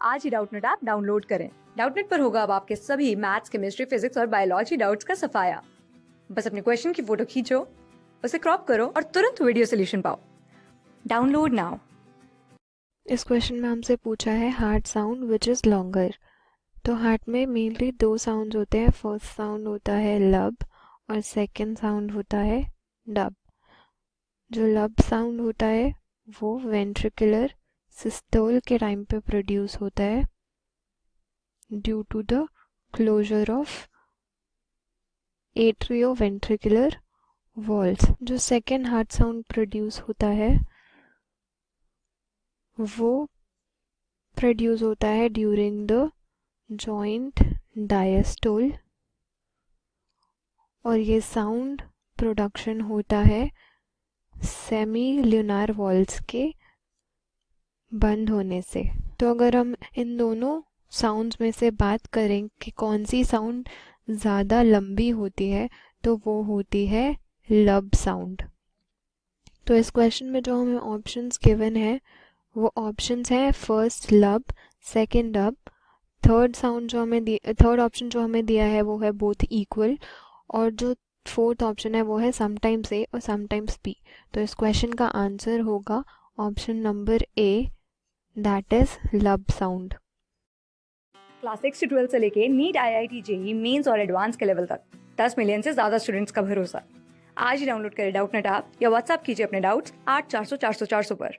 आज ही Doubtnut app download करें। Doubtnut पर होगा अब आपके सभी मैथ्स, केमिस्ट्री, फिजिक्स और बायोलॉजी डाउट्स का सफाया। बस अपने क्वेश्चन की फोटो खींचो, उसे क्रॉप करो और तुरंत वीडियो सोल्यूशन पाओ। Download now. इस क्वेश्चन में हमसे पूछा है heart sound which is longer. तो हार्ट में मेनली दो साउंड होते हैं। फर्स्ट साउंड होता है लब और सेकंड साउंड होता है डब। जो लब साउंड होता है वो वेंट्रिकुलर सिस्टोल के टाइम पे प्रोड्यूस होता है due to the closure of atrioventricular walls. जो सेकंड हार्ट साउंड प्रोड्यूस होता है वो प्रोड्यूस होता है ड्यूरिंग द जॉइंट डायस्टोल और ये साउंड प्रोडक्शन होता है सेमी ल्यूनार वॉल्स के बंद होने से। तो अगर हम इन दोनों साउंड्स में से बात करें कि कौन सी साउंड ज़्यादा लंबी होती है तो वो होती है लब साउंड। तो इस क्वेश्चन में जो हमें ऑप्शंस गिवन है वो ऑप्शंस हैं फर्स्ट लब, सेकंड डब, थर्ड ऑप्शन जो हमें दिया है वो है बोथ इक्वल और जो फोर्थ ऑप्शन है वो है समटाइम्स ए और समटाइम्स बी। तो इस क्वेश्चन का आंसर होगा option number A, that is लब साउंड। क्लास 6 से 12 से लेके नीट, IIT, जेई मेंस और एडवांस के लेवल तक 10 मिलियन से ज्यादा स्टूडेंट्स का भरोसा। आज ही डाउनलोड करें डाउटनेट ऐप या व्हाट्सएप कीजिए अपने डाउट्स 8400 400 400 पर।